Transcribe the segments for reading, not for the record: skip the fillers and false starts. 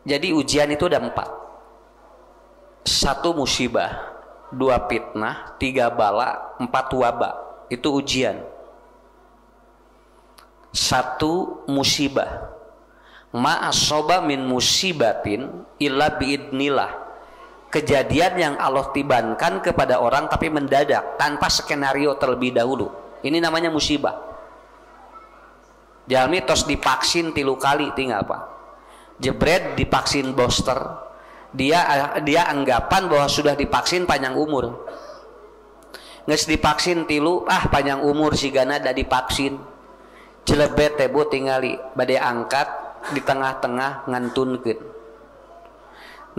Jadi ujian itu ada 4. 1 musibah, 2 fitnah, 3 bala, 4 wabah. Itu ujian. 1 musibah. Ma asoba min musibatin illa biidnillah. Kejadian yang Allah tibankan kepada orang tapi mendadak tanpa skenario terlebih dahulu. Ini namanya musibah. Jalmi tos divaksin 3 kali tinggal apa? Jebret divaksin booster. Dia anggapan bahwa sudah divaksin panjang umur. Nges divaksin 3 panjang umur sigana da divaksin. Jelebet teh bu tingali bade angkat di tengah-tengah ngantunkeun.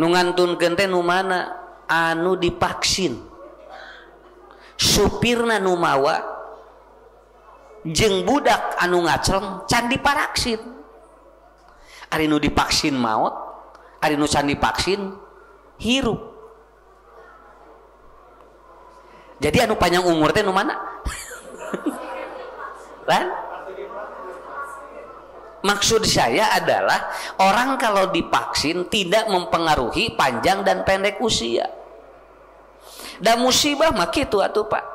Nu ngantunkeun teh nu mana? Anu divaksin. Supirna nu mawa jeung budak anu ngaceleng can diparaksin. Ari nu divaksin maot, ari nu can divaksin hirup. Jadi anu panjang umur teh nu mana? Kan? Maksud saya adalah orang kalau divaksin tidak mempengaruhi panjang dan pendek usia. Dan musibah mah kitu atuh Pak.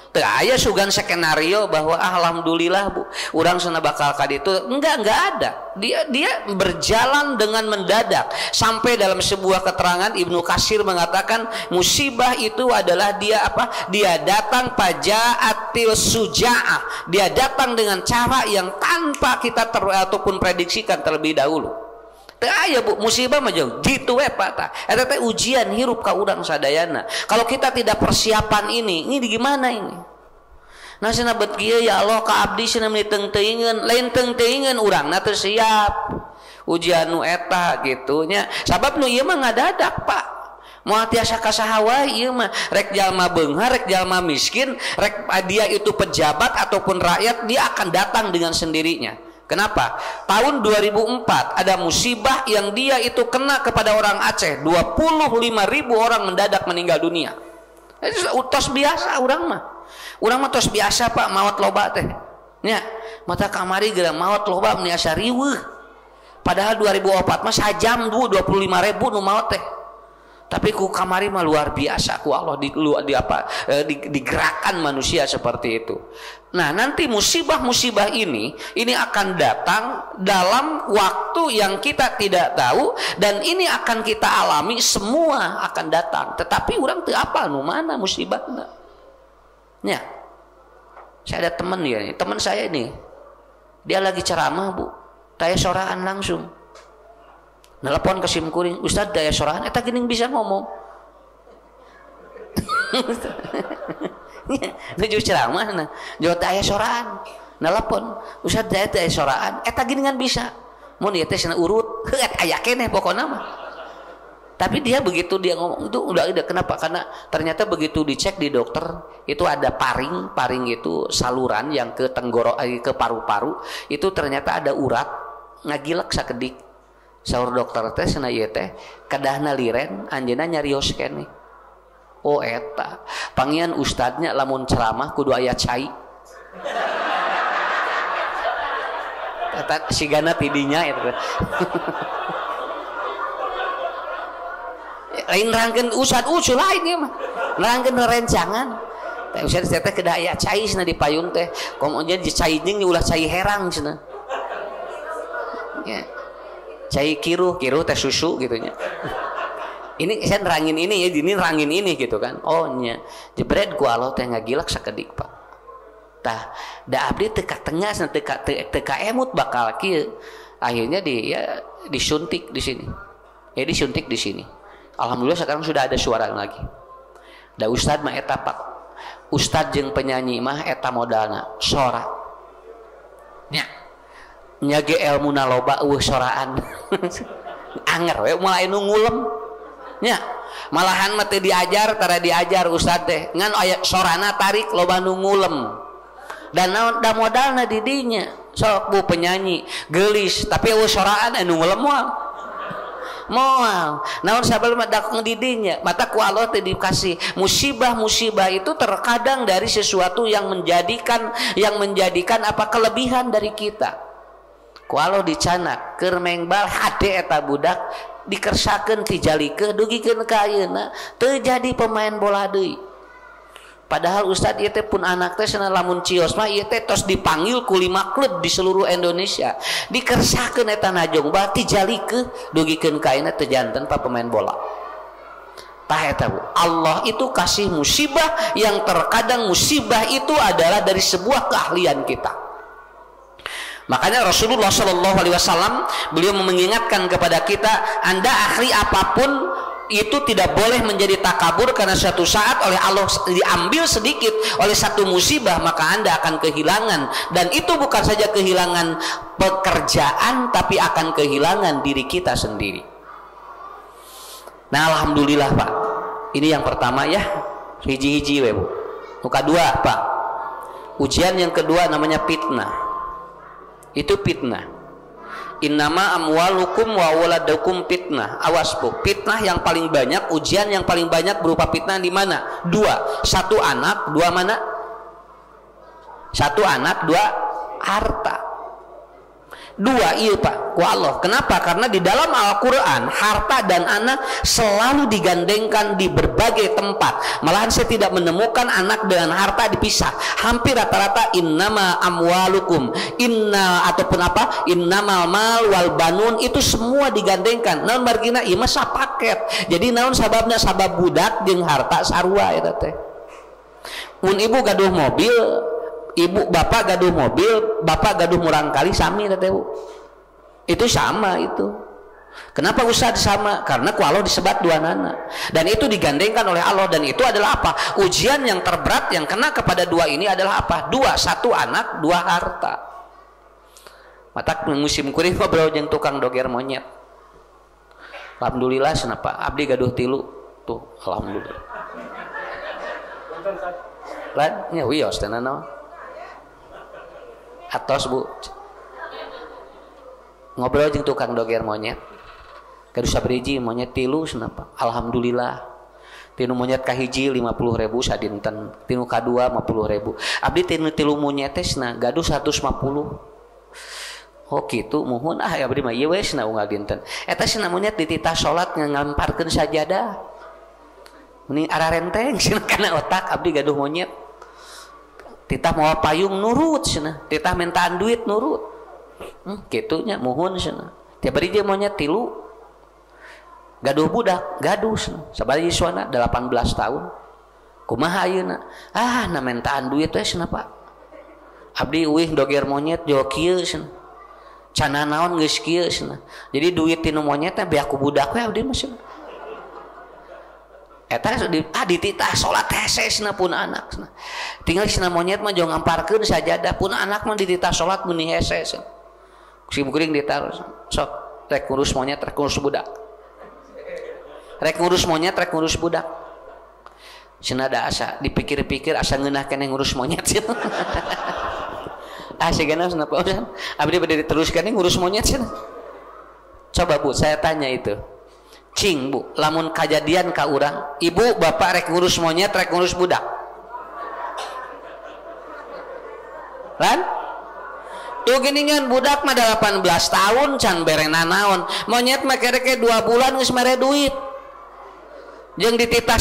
Teu aya sugan skenario bahwa alhamdulillah Bu, urang sana bakal ka ditu. Enggak ada. Dia berjalan dengan mendadak. Sampai dalam sebuah keterangan Ibnu Katsir mengatakan musibah itu adalah dia apa? Dia datang faja'atil suja'ah. Dia datang dengan cara yang tanpa kita ataupun prediksikan terlebih dahulu. Teu aya Bu, musibah mah jauh gitu we Pak tah. Eta teh ujian hirup ka urang sadayana. Kalau kita tidak persiapan ini gimana ini? Nah cenah bet kieu ya Allah ka abdi cenah teuing-teuingeun, lain teuing-teuingeun urangna teu siap. Ujian nu eta gitu nya. Sabab nu ieu mah ngadadak Pak. Moal tiasa kasaha wae ieu mah rek jalma beunghar, rek jalma miskin, rek dia itu pejabat ataupun rakyat, dia akan datang dengan sendirinya. Kenapa? Tahun 2004 ada musibah yang dia itu kena kepada orang Aceh. 25.000 orang mendadak meninggal dunia. Itu tos biasa orang mah. Urang mah tos biasa Pak maot loba teh. Nya, mata kamari geura maot loba niasa riweuh. Padahal 2004 mah sajam 25.000 nu maot teh. Tapi ku kamari mah luar biasa ku Allah digerakkan manusia seperti itu. Nah, nanti musibah-musibah ini akan datang dalam waktu yang kita tidak tahu dan ini akan kita alami, semua akan datang. Tetapi orang teu apal nu mana musibahna. Ya. Saya ada teman ya, teman saya ini. Dia lagi ceramah, Bu. Taya soraan langsung. Nelpon ke simkuring, Ustadz daya sorahan eta geuning bisa ngomong. Nuju ceramah nah, jauh daya sorahan. Nelpon, Ustadz daya sorahan eta geuningan bisa. Mun ieu teh cenah urut, heuh aya keneh pokona mah. Tapi dia begitu dia ngomong itu udah kenapa? Karena ternyata begitu dicek di dokter itu ada paring itu saluran yang ke tenggorok ke paru-paru itu ternyata ada urat ngagilek sakedik. Saur dokter teh cenah ieu teh kadahna liren anjeunna nyarios keneh. Oh eta pangian ustadnya lamun ceramah kudu aya cai. Eta sigana tidinya eta. Lain rangkeun ustad usul lain ieu mah. Rangkeun rencangan. Teh ustad teh kedah aya cai cenah di payung teh. Komo jadi cai jeung ulah cai herang cenah. Ya. Cai kiruh teh susu gitunya. Ini saya nerangin ini ya, ini nerangin ini gitu kan. Oh nya, jebret ku Allah teh ngagilak sakedik Pak. Tah, da abdi teu ka tengah teu ka emut bakal kieu. Akhirnya disuntik di sini. Ya disuntik di sini. Alhamdulillah sekarang sudah ada suara lagi. Da ustad mah eta Pak. Ustad jeung penyanyi mah eta modalna sora. Nya. Nyage ilmuna loba eueuh soraan. Anger we mulai nu ngulem. Nya, malahan mah teu diajar, tara diajar ustad teh. Ngan aya sorana tarik loba nu ngulem. Dan da modalna di dinya. Sok Bu penyanyi geulis tapi eueuh soraan anu ngulem moal. Naon sabab dak ngdidinya, mata ku Allah teh dikasih musibah-musibah itu terkadang dari sesuatu yang menjadikan apa kelebihan dari kita. Kualo dicanak keur mengbal hade eta budak dikersakeun tijalikeun dugikeun ka ayeuna teu jadi pemain bola deui. Padahal Ustadz ieu teh pun anak teh cenah lamun cios mah ieu teh tos dipanggil ku 5 klub di seluruh Indonesia. Dikersakeun eta najong bal tijalikeun dugikeun ka ayeuna teu janten pa pemain bola. Tah eta Bu, Allah itu kasih musibah yang terkadang musibah itu adalah dari sebuah keahlian kita. Makanya Rasulullah Shallallahu Alaihi Wasallam beliau mengingatkan kepada kita, Anda ahli apapun itu tidak boleh menjadi takabur karena suatu saat oleh Allah diambil sedikit oleh satu musibah maka Anda akan kehilangan, dan itu bukan saja kehilangan pekerjaan tapi akan kehilangan diri kita sendiri. Nah alhamdulillah Pak, ini yang pertama ya, hiji-hiji we Bu. Muka dua Pak, ujian yang kedua namanya fitnah. Itu fitnah. Innama amwalukum wa waladukum fitnah. Awas Bu, fitnah yang paling banyak, ujian yang paling banyak berupa fitnah di mana? Dua, satu anak, dua mana? Satu anak, dua harta. Dua iya Pak, ku Allah. Kenapa? Karena di dalam Al-Quran harta dan anak selalu digandengkan di berbagai tempat. Malahan saya tidak menemukan anak dengan harta dipisah. Hampir rata-rata innama amwalukum, inna ataupun apa, innamal mal wal banun, itu semua digandengkan. Naon margina ieu mah sapaket. Jadi naon sababna? Sabab budak jeung harta sarua eta teh. Mun ibu gaduh mobil, ibu bapak gaduh mobil, bapak gaduh murang kali sami teh Bu. Itu sama itu. Kenapa Ustaz sama? Karena ku Allah disebat dua nana. Dan itu digandengkan oleh Allah, dan itu adalah apa? Ujian yang terberat yang kena kepada dua ini adalah apa? Dua, satu anak, dua harta. Matak musim kuring mah bro jeung tukang doger monyet. Alhamdulillah kenapa? Abdi gaduh 3 tuh, alhamdulillah. Lan nya wios teh naon? Atos Bu, ngobrol jeung tukang doger monyet, gaduh sabriji monyet 3 kenapa? Alhamdulillah. Tinu monyet kahiji 50.000 sadinten, tinu kadua 50.000. Abdi tinu 3 monyet teh gaduh 150. Oh kitu muhun abdi mah ieu we cenah unggal dinten. Eta cenah monyet dititah salat ngamparkeun sajadah. Mending ara renteng cenah kana otak abdi gaduh monyet. Titah mau payung nurut cenah, titah mintaan duit nurut. Kitunya muhun cenah. Tiap hari dia monyet 3. Gaduh budak, gaduh cenah. Sabari siswana 18 tahun. Kumaha ayeuna? Na mintaan duit we cenah Pak. Abdi eueuh doger monyet jo kieu cenah. Cana naon geus kieu cenah. Jadi duit tinu monyet teh beak ku budak we abdi mah cenah. Eta dititah salat hese cenah pun anak cenah. Tinggal cenah monyet mah jong ngamparkeun sajadah, pun anak mah dititah salat meuni hese cenah. Si kuring ditaruh sok rek ngurus monyet, rek ngurus budak. Rek ngurus monyet, rek ngurus budak. Cenah da asa dipikir-pikir asa ngeunah keneh ngurus monyet cenah. Sigana cenah Pak Ustaz. Abdi bade diteruskan ngurus monyet cenah. Coba Bu, saya tanya itu. Cing Bu, lamun kajadian ka urang, ibu bapak rek ngurus monyet, rek ngurus budak. Lan? Tuh geningan budak mah 18 tahun can berena naon. Monyet mah kereke 2 bulan geus mere duit. Jeung dititah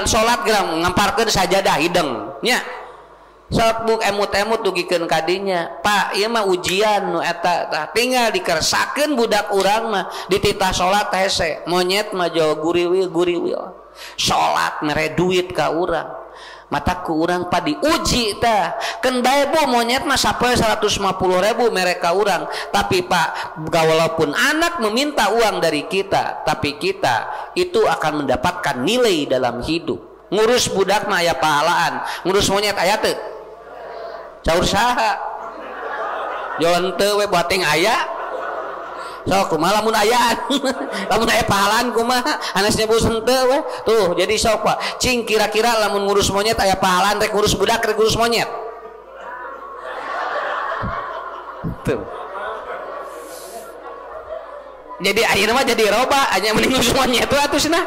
salat geura ngamparkeun sajadah hideng nya. Sok buk emut-emut dugikeun kadinya. Pak, ieu mah ujian nu eta tah tinggal dikersakeun budak urang mah dititah salat hese. Monyet mah jauh guriwil. Salat mere duit ka urang. Mata ku urang pa diuji tah. Keun bae Bu monyet mah sapoe 150.000 mere ka urang. Tapi Pak, walaupun anak meminta uang dari kita, tapi kita itu akan mendapatkan nilai dalam hidup. Ngurus budak mah aya pahalaan, ngurus monyet aya teu? Caur saha? Jalan teu we buating aya. Sok kumaha lamun ayaan. Lamun aya pahalaan kumaha? Anas nyebu henteu we. Tuh, jadi sok Pak. Cing kira-kira lamun ngurus monyet aya pahalaan rek ngurus budak rek ngurus monyet. Tuh. Jadi akhirnya mah jadi roba, hanya mending ngurus monyet tuh atuh cenah.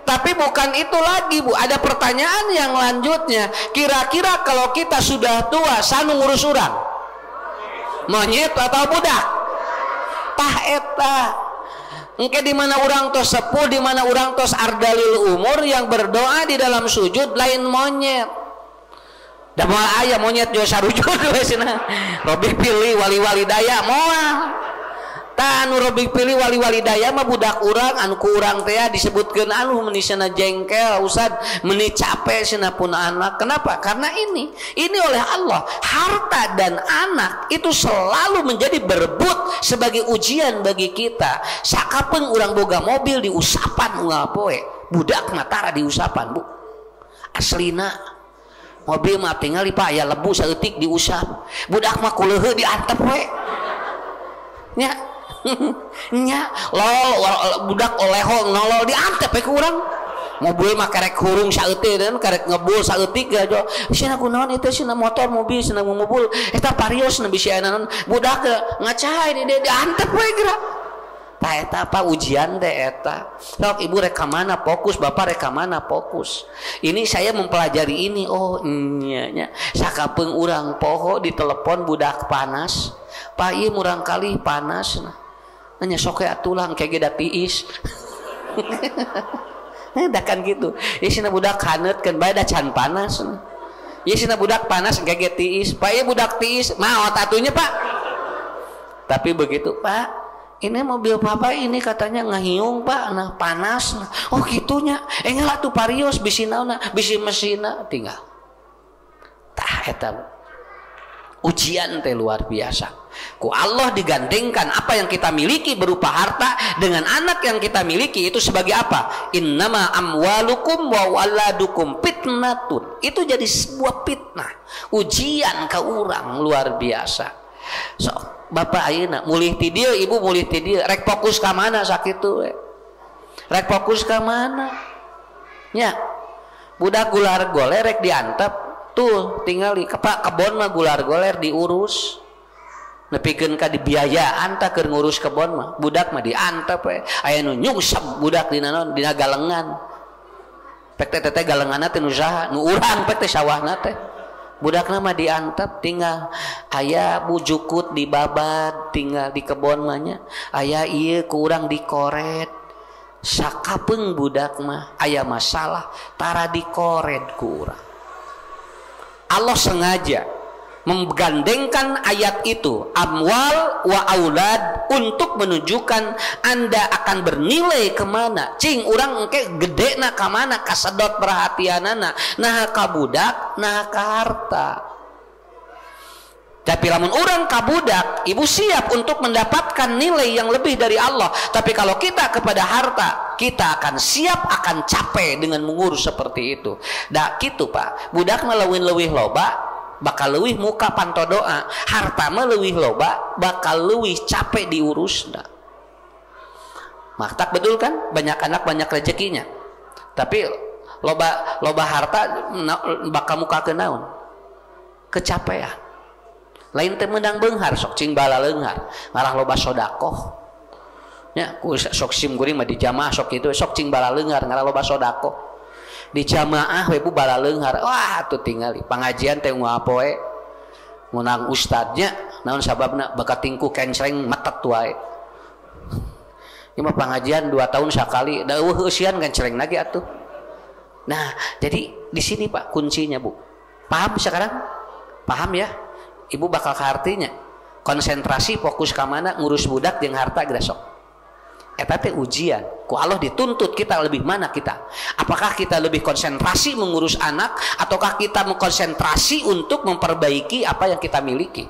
Tapi bukan itu lagi Bu, ada pertanyaan yang lanjutnya. Kira-kira kalau kita sudah tua, sanu ngurus urang? monyet atau budak? Tah eta. Engke di mana urang tos sepuh, di mana urang tos ardalil umur yang berdoa di dalam sujud lain monyet. Da moal aya monyet jo sarujud we cenah. Robik pilih wali-wali daya moal. Tah anu robik pilih wali-wali daya mah budak urang anu ku urang teh disebutkeun anu meuni cenah jengkel Ustaz, meuni capek cenah pun anak. Kenapa? Karena ini oleh Allah harta dan anak itu selalu menjadi berebut sebagai ujian bagi kita. Sakapeung urang boga mobil diusapan unggal poe, budak mah tara diusapan, Bu. Aslina mobil mah tinggal Pak aya lebu saeutik diusap. Budak mah kuleuheu diantep we. Nya nya lol budak olehong nolol diantep ke urang. Mobil mah karek hurung saeutik dan karek ngebul saeutik aja. Cenah kunaon itu cenah motor mobil cenah mobil eta Varios na bisi anaon budak ngacai diantep we geura. Tah eta apa ujian teh eta. Sok ibu rek ka mana fokus, bapak rek ka mana fokus. Ini saya mempelajari ini. Oh nya sakapeung urang poho di telepon budak panas. Pak ieu murang kali panas nah. Nya sok tulang kayak geda tiis. Da kan gitu. Ieu cenah budak haneutkeun bae da can panas. Ieu cenah budak panas kayak tiis. Pak ieu budak tiis, maot atunya Pak. Tapi begitu, Pak. Ini mobil papa ini katanya ngahiung Pak, nah panas. Nah. Oh gitunya. Enggak tuh Varios bisi naonna, bisi mesina tinggal. Tah eta ujian teh luar biasa. Ku Allah digandengkan apa yang kita miliki berupa harta dengan anak yang kita miliki itu sebagai apa? Innama amwalukum wa waladukum fitnatun. Itu jadi sebuah fitnah, ujian ka urang luar biasa. So, bapak ayeuna mulih ti dieu, ibu mulih ti dieu, rek fokus ka mana sakitu we. Rek fokus ka mana? Nya. Budak gular goler rek diantep, tuh tinggal di kebon mah gular goler diurus. Nepikeun ka dibiayaan tah keur ngurus kebon mah. Budak mah diantep we. Aya nu nyungsep budak dina naon? Dina galengan. Pek teh galenganna teh nu saha? Nu urang pek teh sawahna teh. Budakna mah diantep tinggal aya bujukut dibabad tinggal di kebon mah nya. Aya ieu ku urang dikoret. Sakapeung budak mah aya masalah tara dikoret ku urang. Allah sengaja menggandengkan ayat itu amwal wa aulad untuk menunjukkan Anda akan bernilai kemana. Cing urang engke gede na kamana kasedot perhatianana nah ka budak nah ka harta. Tapi lamun urang ka budak ibu siap untuk mendapatkan nilai yang lebih dari Allah. Tapi kalau kita kepada harta kita akan siap akan capek dengan mengurus seperti itu. Da kitu Pak budak mah leuwih loba bakal leuwih muka panto doa, harta mah leuwih loba bakal leuwih capek diurusna. Maktak betul kan? Banyak anak banyak rezekinya. Tapi loba harta bakal muka ke naon? Kecapean. Lain teh meundang beunghar sok cing bala leunghar, ngalah loba sodakoh. Nya ku sok sim guring mah di jamaah sok kitu sok cing bala leunghar ngalah loba sodakoh. Di jamaah we bu bala leunghar wah tuh tinggali pangajian teh ngapoe munang ustadnya naon sababna bakat tingku kencreng metet wae ieu mah pangajian 2 tahun sakali da eueuh eusian kencreng lagi atuh. Nah jadi di sini Pak kuncinya Bu, paham sekarang? Paham ya ibu bakal ka artinya konsentrasi fokus ka mana ngurus budak jeung harta geus sok. Eta teh ujian. Ku Allah dituntut kita lebih mana kita? Apakah kita lebih konsentrasi mengurus anak ataukah kita mengkonsentrasi untuk memperbaiki apa yang kita miliki?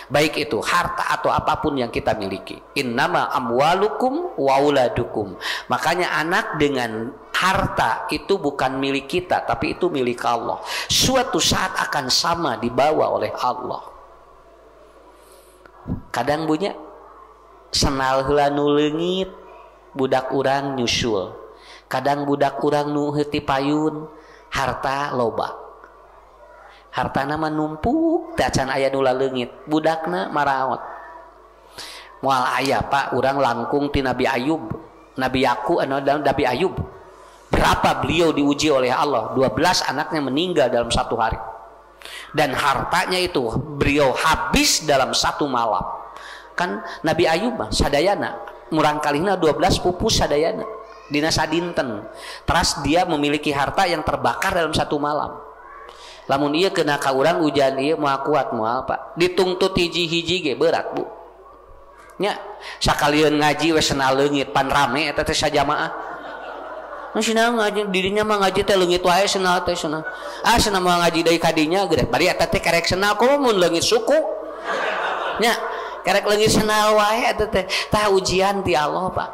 Baik itu harta atau apapun yang kita miliki. Innama amwalukum wa auladukum. Makanya anak dengan harta itu bukan milik kita tapi itu milik Allah. Suatu saat akan sama dibawa oleh Allah. Kadang bunya senal heula nu leungit budak urang nyusul. Kadang budak urang nu heuti payun harta loba. Hartana mah numpuk teh can aya nu leungit, budakna maraot. Moal aya Pak urang langkung ti Nabi Ayub. Nabi Ayub. Berapa beliau diuji oleh Allah? 12 anaknya meninggal dalam 1 hari. dan hartanya itu beliau habis dalam satu malam. Kan Nabi Ayub mah sadayana murang kalihna 12 pupus sadayana dina sadinten. Terus dia memiliki harta yang terbakar dalam satu malam. Lamun ieu kena ka urang hujan ieu moal kuat moal Pak. Ditungtut hiji-hiji ge berat Bu. Nya sakalian ngaji we sena leungit pan rame eta teh sajamaah. Cenah ngaji dirinya mah ngaji teh leungit wae cenah teh cenah. Cenah mah ngaji deui ka dinya geus bari eta teh kerek cenah kumaha mun leungit suku. Nya kerek leungit cenah wae eta teh tah ujian ti Allah Pak.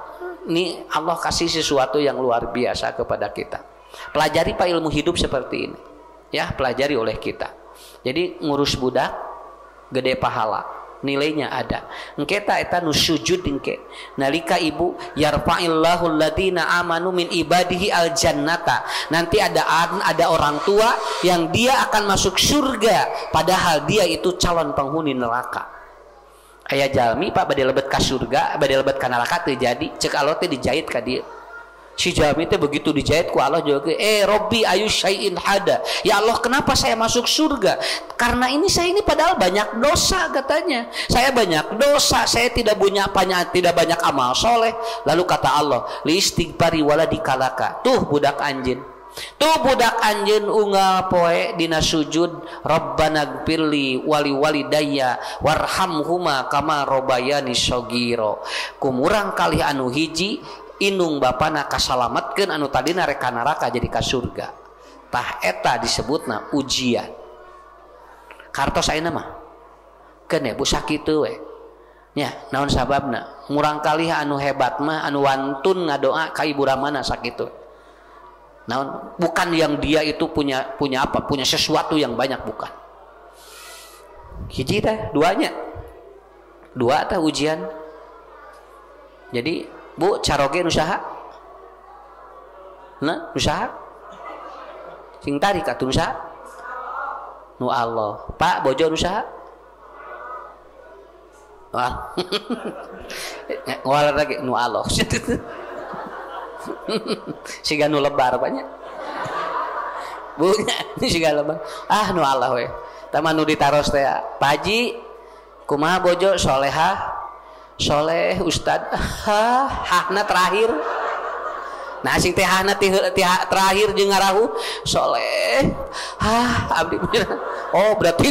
Ini Allah kasih sesuatu yang luar biasa kepada kita. Pelajari Pak ilmu hidup seperti ini. Ya, pelajari oleh kita. Jadi ngurus budak gede pahala. Nilainya ada. Engke eta nu sujud engke. Nalika ibu yarfa'illahu alladziina amanu min ibadihi aljannata. Nanti ada orang tua yang dia akan masuk surga padahal dia itu calon penghuni neraka. Aya jalmi Pak bade lebet ka surga, bade lebet ka neraka teu jadi. Ceuk Allah teh dijahit ka dieu. Si jalmi teh begitu dijahit ku Allah juga, Robbi ayu syai'in hada. Ya Allah, kenapa saya masuk surga? Karena saya ini padahal banyak dosa katanya. Saya banyak dosa, saya tidak banyak amal soleh. Lalu kata Allah, li istighfari waladikalaka. Tuh budak anjeun. Tuh budak anjeun unggal poe dina sujud, Rabbana gfirli wali walidayya warhamhuma kama robayani shogiro. Kumurang kalih anu hiji indung bapana kasalametkeun anu tadina rek ka neraka jadi ka surga. Tah eta disebutna ujian. Kartos ayeuna mah keun Bu sakitu we. Nya naon sababna? Murang kalih anu hebat mah anu wantun ngadoa ka ibu ramana sakitu. Naon? Bukan yang dia itu punya apa? Punya sesuatu yang banyak, bukan. Hiji teh, duanya. Dua teh ujian. Jadi Bu, caroge nu saha? Nah, nu saha? Sing tarik atuh nu saha? Nu Allah. Pak, bojo nu saha? Wah. Ngolar lagi nu Allah. Siga nu lebar banyak. Bu, ini siga lebar. Nu Allah we. Tama nu ditaros teh. Pak Haji, kumaha bojo solehah? Soleh Ustad hahna terakhir. Nah sing teh hahna terakhir jeung ngarahu soleh abdi oh berarti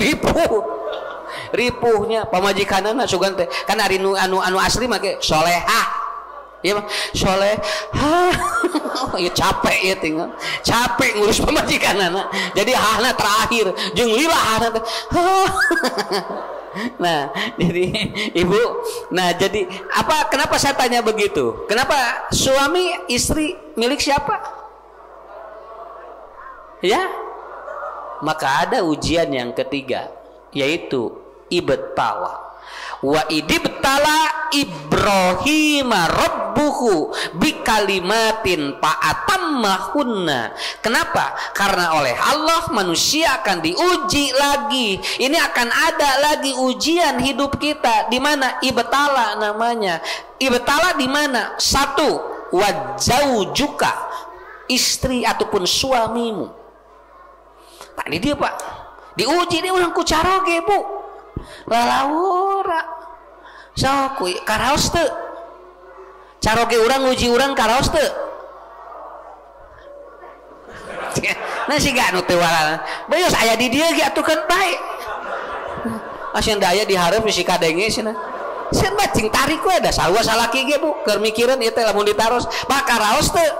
ripuhnya pamajikanana sugan teh kan ari anu asli make solehah ieu mah soleh ieu capek ieu tinggal capek ngurus pamajikanana jadi hahna terakhir jeung lila hahna teh Nah, jadi ibu, jadi apa? Kenapa saya tanya begitu? Kenapa suami istri milik siapa? Ya, maka ada ujian yang ketiga, yaitu ibtala. Wa idibtala Ibrahim rabbuhu bikalimatin fa'atammahunna. Kenapa? Karena oleh Allah manusia akan diuji lagi. Ini akan ada lagi ujian hidup kita. Di mana? Ibtala namanya. Ibtala di mana? Satu, wajaujuka, istri ataupun suamimu. Tadi dia Pak, diuji dia orang kucaroge Bu. Lalawura sok karaos teu caroge urang uji urang karaos teu nah siga anu teu wala beus aya di dieu ge atuh keun bae asieun daya dihareup si kadenge cenah sieun mah cing tarik we da sarua salaki ge Bu keur mikireun ieu teh lamun ditaros mah karaos teu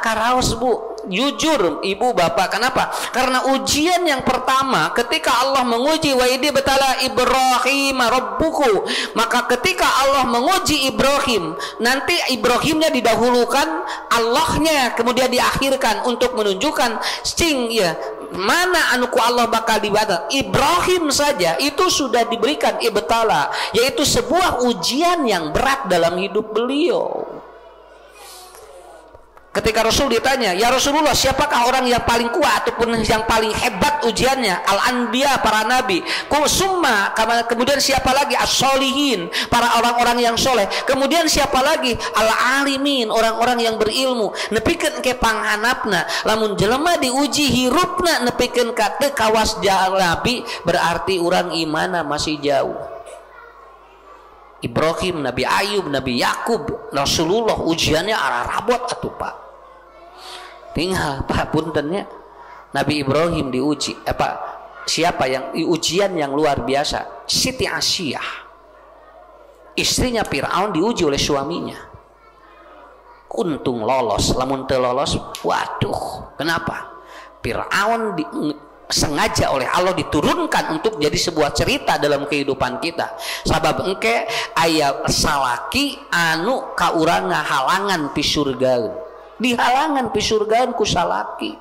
karaos Bu. Jujur ibu bapak, kenapa? Karena ujian yang pertama ketika Allah menguji wa idh batala Ibrahim rabbuhu, maka ketika Allah menguji Ibrahim, nanti Ibrahimnya didahulukan, Allahnya kemudian diakhirkan untuk menunjukkan mana anuku Allah bakal dibatal. Ibrahim saja itu sudah diberikan ibtala, yaitu sebuah ujian yang berat dalam hidup beliau. Ketika Rasul ditanya, ya Rasulullah, siapakah orang yang paling kuat ataupun yang paling hebat ujiannya? Al-anbiya, para nabi. Summa, kemudian siapa lagi? As-solihin, para orang-orang yang soleh. Kemudian siapa lagi? Al-alimin, orang-orang yang berilmu. Nepikeun ke panghanapna, lamun jelema diuji hirupna nepikeun ka teu kawas jalan nabi, berarti orang imana masih jauh. Ibrahim, Nabi Ayub, Nabi Yakub, Rasulullah ujiannya arah rabot atuh Pak. Tinggal Pak puntennya Nabi Ibrahim diuji siapa yang ujian yang luar biasa? Siti Asyiyah, istrinya Fir'aun, diuji oleh suaminya. Untung lolos, lamun teu lolos, waduh, kenapa? Fir'aun sengaja oleh Allah diturunkan untuk jadi sebuah cerita dalam kehidupan kita. Sabab engke aya salaki anu ka urang ngahalangan pi surgaeun. Dihalangan pi surgaeun ku salaki.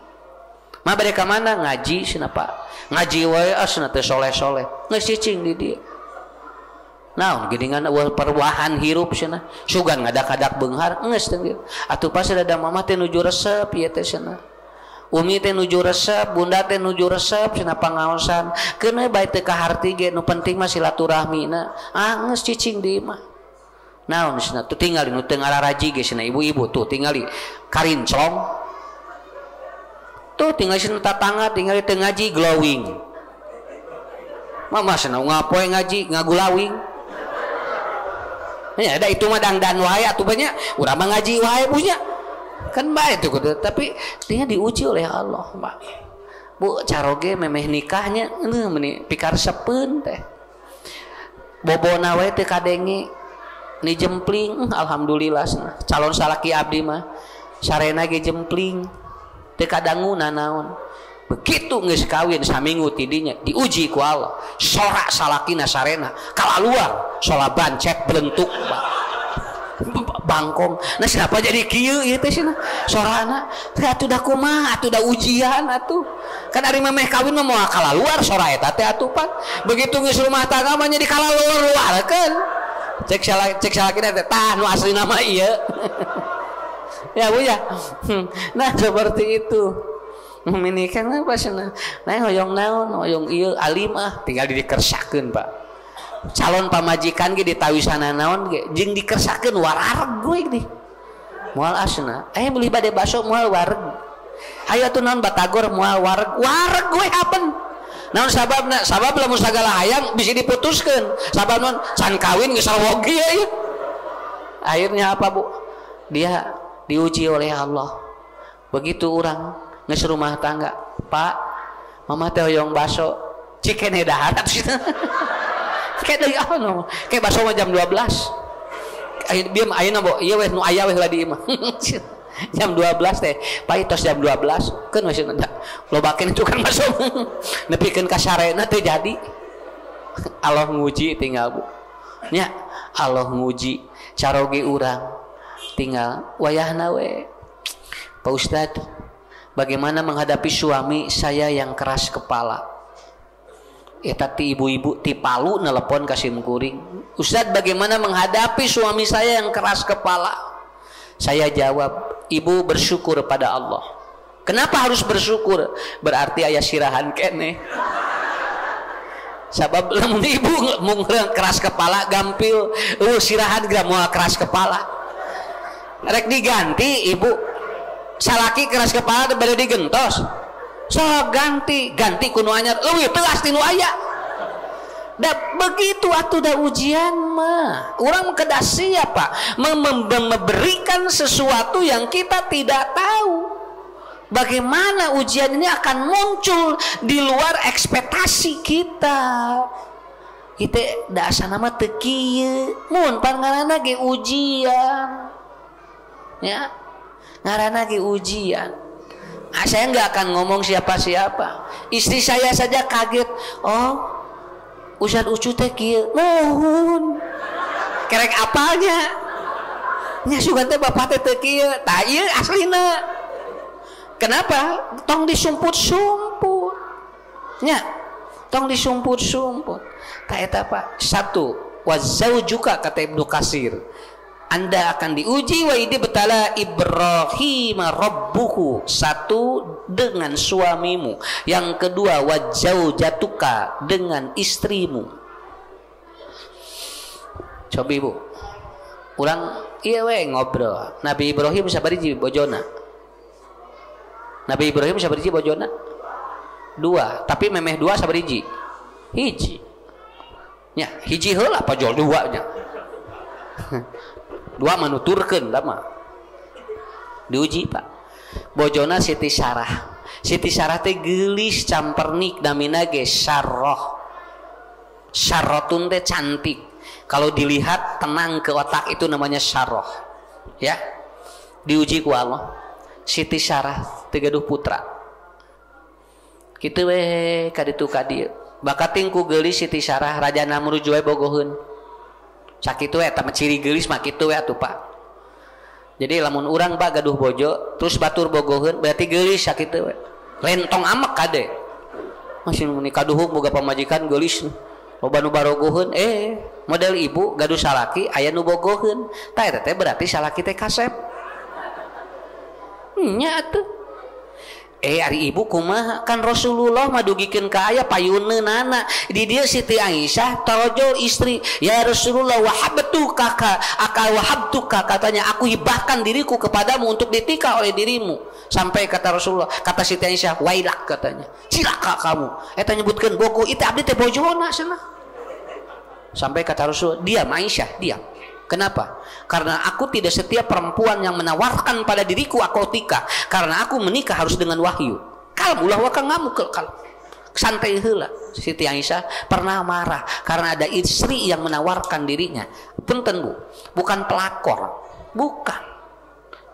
Mah bade ka mana? Ngaji cenah Pak. Ngaji wae asna teh soleh-soleh. Geus cicing di dieu. Naon geuningan perwahan hirup cenah. Sugan ngadak-ngadak beunghar geus teh dieu. Atuh pas ada mama teh nuju resep ieu teh cenah. Umi teh nuju resep, bunda teh nuju resep cenah pangaosan. Keun bae teu kaharti ge nu penting mah silaturahmina. Geus cicing di mah. Naon cenah tuh tingali nu teu ngararaji ge cenah ibu-ibu tuh tingali karinclong. Tuh tingali cenah tatangga tingali teu ngaji glowing. Mama cenah ngapoe ngaji ngagulawing. Ya ada itu mah dangdan wae atuh banyak urang mah ngaji wae punya. Kan bae tuh kudu tapi dia diuji oleh Allah, Pak. Bu caroge memeh nikahnya meuni pikaresepeun teh. Bobona wae teu kadenge ni jempling, alhamdulillah calon salaki abdi mah sarena ge jempling teu kadangu nanaon. Begitu geus kawin saminggu tidinya diuji ku Allah, sorak salakina sarena kalaluar solaban cek belentuk bangkong. Nah siapa jadi kieu ieu teh cenah sorana teh atuh da kumaha atuh da ujian atuh kan ari memeh kawin mah moal kalaluar sora eta teh atuh Pak. Begitu geus rumah tangga mah jadi kalaluar-luarkeun. Cek salakina teh tah nu asli nama ieu. Ya Bu ya. Nah seperti itu. Menikah apa cenah. Nah hoyong naon, hoyong ieu alim tinggal dikersakeun Pak. Calon pamajikan ge ditawisana naon ge jeung dikersakeun warareg we geuning. Moal asna. Beli bade bakso moal wareg. Hayu atuh naon batagor moal wareg. Wareg we hapen. Naon sababna? Sabab lamun sagala hayang bisa diputuskeun. Sabab naon? Can kawin geus sawoge ieu. Akhirnya apa Bu? Dia diuji oleh Allah. Begitu orang geus rumah tangga, Pak, mama teh hoyong bakso. Cikene dahar atuh cenah. Kayak dari apa no? Kayak bakso mah jam 12. Ayeuna bo, ieu we nu aya we heula di imah. Jam 12 teh, pai tos jam 12 keun masih ada lobakeun tukang bakso. Nepikeun ka sarena teh jadi. Allah nguji tinggal Bu. Nya Allah nguji caroge urang tinggal wayahna we. Pak Ustad, bagaimana menghadapi suami saya yang keras kepala? Tadi ibu-ibu ti Palu nelpon ka Simkuring. Ustad, bagaimana menghadapi suami saya yang keras kepala? Saya jawab, ibu bersyukur pada Allah. Kenapa harus bersyukur? Berarti aya sirahan kene. Sabab lamun ibu mung keras kepala gampil, sirahan geura moal keras kepala. Rek diganti ibu. Salaki keras kepala teh bade digentos. So ganti kuno anyar leuwih telas ti nu aya. Da begitu atuh da ujian mah. Urang kedah siap Pak memberikan sesuatu yang kita tidak tahu. Bagaimana ujian ini akan muncul di luar ekspektasi kita. Kita da asana mah teu kieu. Mun pangaranna ge ujian. Ya. Ngaranna ge ujian. Saya nggak akan ngomong siapa-siapa. Istri saya saja kaget. Oh, Ustad Ucu teh kieu. Nuhun. Kerek apalnya? Nya sugan teh bapak teh teu kieu. Tah ieu aslina. Kenapa? Tong disumput-sumput. Nya, tong disumput-sumput. Tah eta Pak. Satu, wazaujuka kata Ibnu Katsir. Anda akan diuji. Wa idh betala Ibrahim rabbuhu, satu dengan suamimu, yang kedua wa zaujatuka dengan istrimu. Coba ibu, urang iya we ngobrol. Nabi Ibrahim sabariji bojona. Nabi Ibrahim sabariji bojona? Dua, tapi memeh dua sabariji? Hiji. Nya, hiji heula pajol dua nya. Dua manuturkeun da mah. Diuji Pak. Bojona Siti Sarah. Siti Sarah teh geulis campernik namina ge Sarroh. Sarrotun teh cantik. Kalau dilihat tenang ke otak itu namanya Sarroh. Ya. Diuji ku Allah. Siti Sarah teh gaduh putra. Kitu we kaditu kadieu. Bakating ku geulis Siti Sarah Raja Namrud we bogoheun. Sakitu eta mah ciri geulis mah kitu we atuh Pak. Jadi lamun urang Pak gaduh bojo terus batur bogoheun berarti geulis sakitu we. Lentong amek kade. Masih muni kaduhuk boga pamajikan geulis. Loba nu barogoheun model ibu gaduh salaki aya nu bogoheun. Tah eta teh berarti salaki teh kasep. Nya atuh. Ari ibu kumaha kan Rasulullah madugikeun ka aya payuneunana di dieu Siti Aisyah tarojol istri ya Rasulullah wahabtuka akal wahabtuka katanya aku hibahkan diriku kepadamu untuk ditikah oleh dirimu sampai kata Rasulullah kata Siti Aisyah wailak katanya cilaka kamu eta nyebutkeun bogo itu abdi teh bojona cenah sampai kata Rasul diam Aisyah diam. Kenapa? Karena aku tidak setiap perempuan yang menawarkan pada diriku aku tikah. Karena aku menikah harus dengan wahyu. Kalau ulah wakang ngamuk kalau santai heula. Siti Aisyah pernah marah karena ada istri yang menawarkan dirinya. Punten Bu, bukan pelakor, bukan.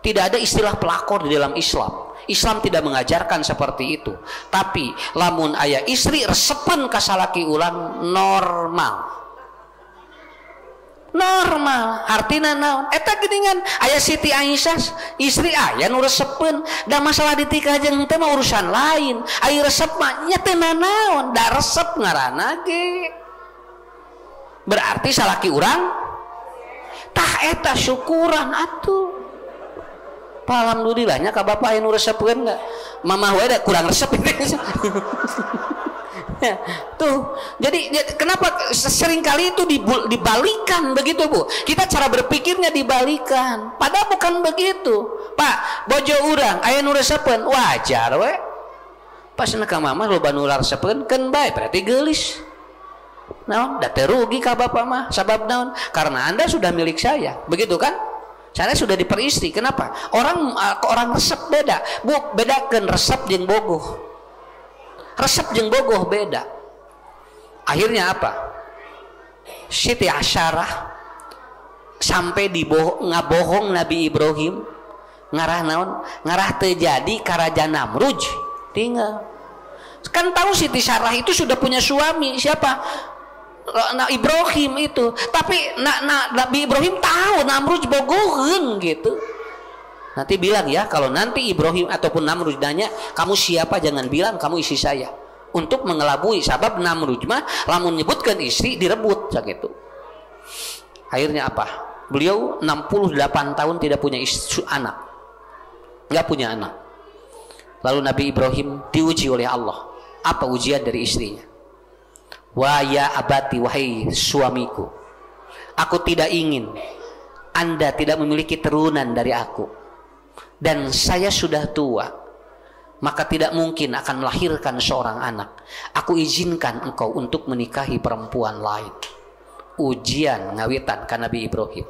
Tidak ada istilah pelakor di dalam Islam. Islam tidak mengajarkan seperti itu. Tapi lamun aya istri resepen ka salaki ulang normal. Normal artina naon eta geuningan aya Siti Aisyah istri aya nu resepeun da masalah ditikah jeung teh mah urusan lain aya resep mah nya teh naon da resep ngaranna ge berarti salaki urang tah eta syukuran atuh alhamdulillahnya ka bapak aya nu resepkeun enggak mamah we da kurang resep ya, tuh jadi kenapa seringkali itu dibalikan begitu Bu, kita cara berpikirnya dibalikan padahal bukan begitu Pak. Bojo urang aya nu resepeun wajar we pas ka mamah loba nu resepeun keun bae berarti geulis naon da teu rugi ka bapak mah sabab naon karena Anda sudah milik saya begitu kan saya sudah diperistri. Kenapa orang resep beda Bu, bedakeun resep jeung bogoh. Resep jeung bogoh beda. Akhirnya apa? Siti Asyarah sampai ngabohong Nabi Ibrahim ngarah naon? Ngarah terjadi ka Raja Namrud tinggal. Kan tahu Siti Asyarah itu sudah punya suami siapa? Ibrahim itu. Tapi Nabi Ibrahim tahu Namrud bogoheun gitu. Nanti bilang ya kalau nanti Ibrahim ataupun Namrud nanya kamu siapa jangan bilang kamu istri saya untuk mengelabui sabab Namrud mah lamun nyebutkan istri direbut gitu. Akhirnya apa? Beliau 68 tahun tidak punya anak, nggak punya anak. Lalu Nabi Ibrahim diuji oleh Allah. Apa ujian dari istrinya? Wa ya abati, wahai suamiku, aku tidak ingin Anda tidak memiliki turunan dari aku. Dan saya sudah tua, maka tidak mungkin akan melahirkan seorang anak. Aku izinkan engkau untuk menikahi perempuan lain. Ujian ngawitan ka Nabi Ibrahim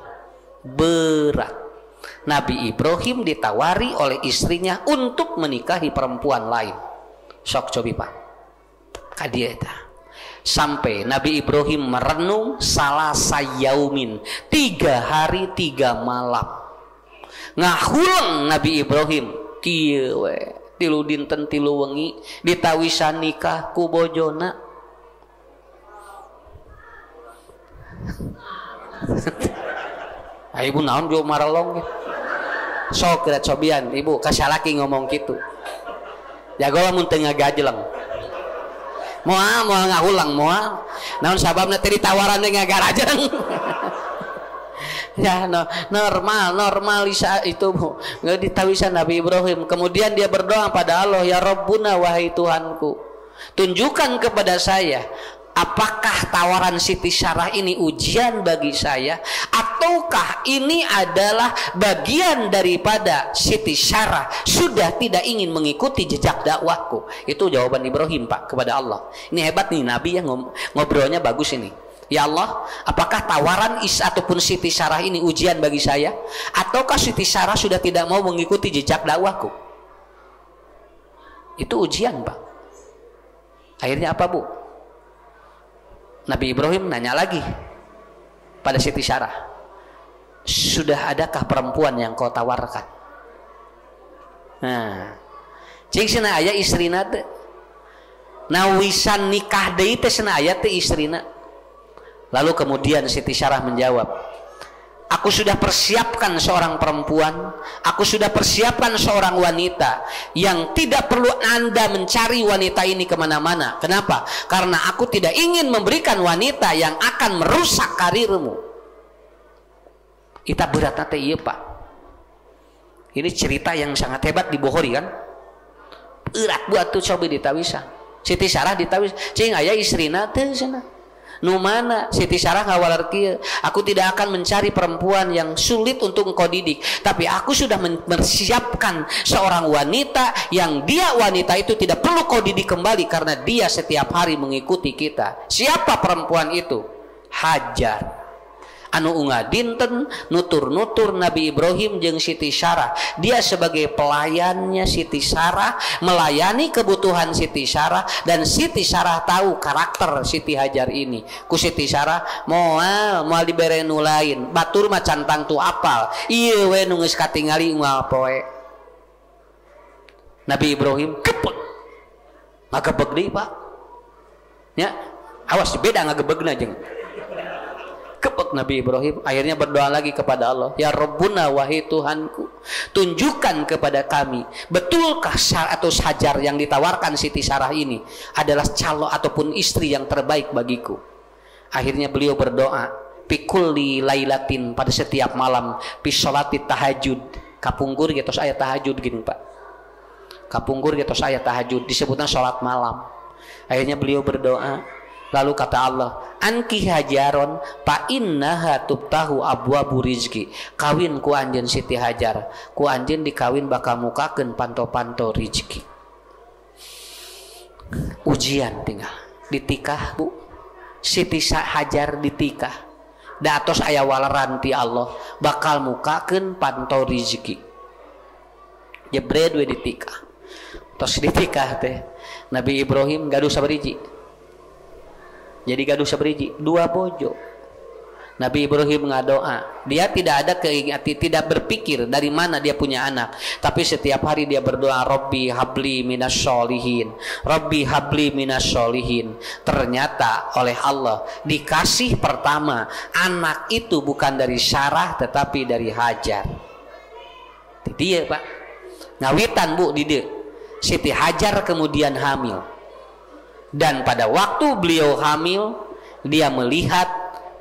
berat. Nabi Ibrahim ditawari oleh istrinya untuk menikahi perempuan lain. Sok cobi Pak kadieta. Sampai Nabi Ibrahim merenung salasa yaumin 3 hari 3 malam. Ngahulang Nabi Ibrahim kieu we 3 dinten 3 wengi ditawisan nikah ku bojona. Ibu naon jo marelong sok kira cobian ibu ka salaki ngomong kitu jago lamun teu ngagajleng moal ngahulang moal naon sababna teh ditawaran teh ngagarajeng Ya normal itu Bu. Nggak ditawisan Nabi Ibrahim. Kemudian dia berdoa pada Allah, ya Rabbuna, wahai Tuhanku, tunjukkan kepada saya apakah tawaran Siti Sarah ini ujian bagi saya, ataukah ini adalah bagian daripada Siti Sarah sudah tidak ingin mengikuti jejak dakwahku. Itu jawaban Ibrahim Pak kepada Allah. Ini hebat nih Nabi yang ngobrolnya bagus ini. Ya Allah, apakah tawaran ataupun Siti Sarah ini ujian bagi saya, ataukah Siti Sarah sudah tidak mau mengikuti jejak dakwahku? Itu ujian Pak. Akhirnya apa Bu? Nabi Ibrahim nanya lagi pada Siti Sarah, sudah adakah perempuan yang kau tawarkan? Nah, cing cenah aya istrina teh, nawisan nikah deui teh cenah aya teh istrina. Lalu kemudian Siti Sarah menjawab, aku sudah persiapkan seorang perempuan, aku sudah persiapkan seorang wanita yang tidak perlu Anda mencari wanita ini kemana-mana. Kenapa? Karena aku tidak ingin memberikan wanita yang akan merusak karirmu. Kita berat nate iya Pak. Ini cerita yang sangat hebat di Bukhari kan. Berat buat tuh coba ditawisa. Siti Sarah ditawis, cing aya istrina teh cenah. Nu mana Siti Sarah ngawalar kieu, aku tidak akan mencari perempuan yang sulit untuk engkau didik, tapi aku sudah mempersiapkan seorang wanita yang dia wanita itu tidak perlu kau didik kembali karena dia setiap hari mengikuti kita. Siapa perempuan itu? Hajar. Anu unga dinten nutur-nutur Nabi Ibrahim jeung Siti Sarah. Dia sebagai pelayannya Siti Sarah, melayani kebutuhan Siti Sarah, dan Siti Sarah tahu karakter Siti Hajar ini. Ku Siti Sarah moal dibere nu lain, batur mah cantang tu apal. Ieu we nu geus katingali moal poe. Nabi Ibrahim kepek. Ngagebeg deui Pak. Ya, awas beda ngagebegna jeung. Kepek Nabi Ibrahim akhirnya berdoa lagi kepada Allah, ya Rabbuna, wahai Tuhanku, tunjukkan kepada kami betulkah atau Hajar yang ditawarkan Siti Sarah ini adalah calon ataupun istri yang terbaik bagiku. Akhirnya beliau berdoa pikulli lailatin, pada setiap malam, pisolati tahajud, kapungkur gitu saya tahajud gini Pak, kapungkur gitu saya tahajud, disebutnya sholat malam. Akhirnya beliau berdoa. Lalu kata Allah, anki Hajaron fa innaha tubtahu abwabu rizki. Kawin ku anjeun Siti Hajar, ku anjeun dikawin bakal mukakeun panto-panto rizki. Ujian tinggal ditikah Bu. Siti Hajar ditikah. Da atos aya walaran ti Allah bakal mukakeun panto rizki. Jebred we ditikah. Tos ditikah teh Nabi Ibrahim gaduh sabariji. Jadi gaduh sabriji, dua bojo. Nabi Ibrahim ngadoa, dia tidak ada keinginan, tidak berpikir dari mana dia punya anak, tapi setiap hari dia berdoa, Rabbi habli minas sholihin, Rabbi habli minas sholihin. Ternyata oleh Allah dikasih pertama anak itu bukan dari Sarah tetapi dari Hajar. Itu dia Pak, ngawitan Bu di dia. Siti Hajar kemudian hamil. Dan pada waktu beliau hamil, dia melihat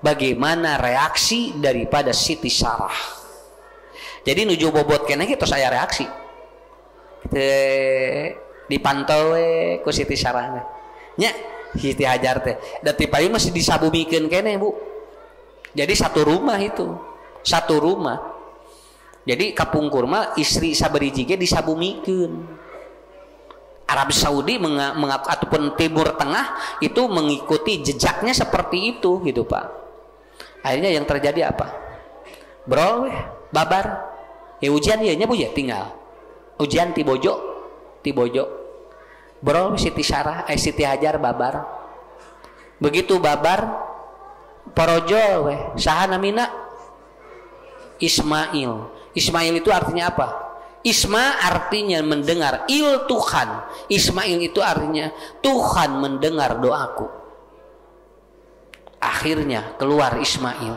bagaimana reaksi daripada Siti Sarah. Jadi nuju bobot kene gitu saya reaksi. Dipantau ku Siti Sarah. Nya Siti Hajar teh. Da tipai masih disabumikeun kene Bu. Jadi satu rumah itu, satu rumah. Jadi kapungkur mah istri sabariji ge disabumikeun. Arab Saudi ataupun Timur Tengah itu mengikuti jejaknya seperti itu gitu Pak. Akhirnya yang terjadi apa? Bro, babar. Ya ujian ieu nya Bu ya tinggal. Ujian ti bojo. Bro Siti Sarah, Siti Hajar babar. Begitu babar, porojo we, saha namina? Ismail. Ismail itu artinya apa? Isma artinya mendengar, il Tuhan. Ismail itu artinya Tuhan mendengar doaku. Akhirnya keluar Ismail.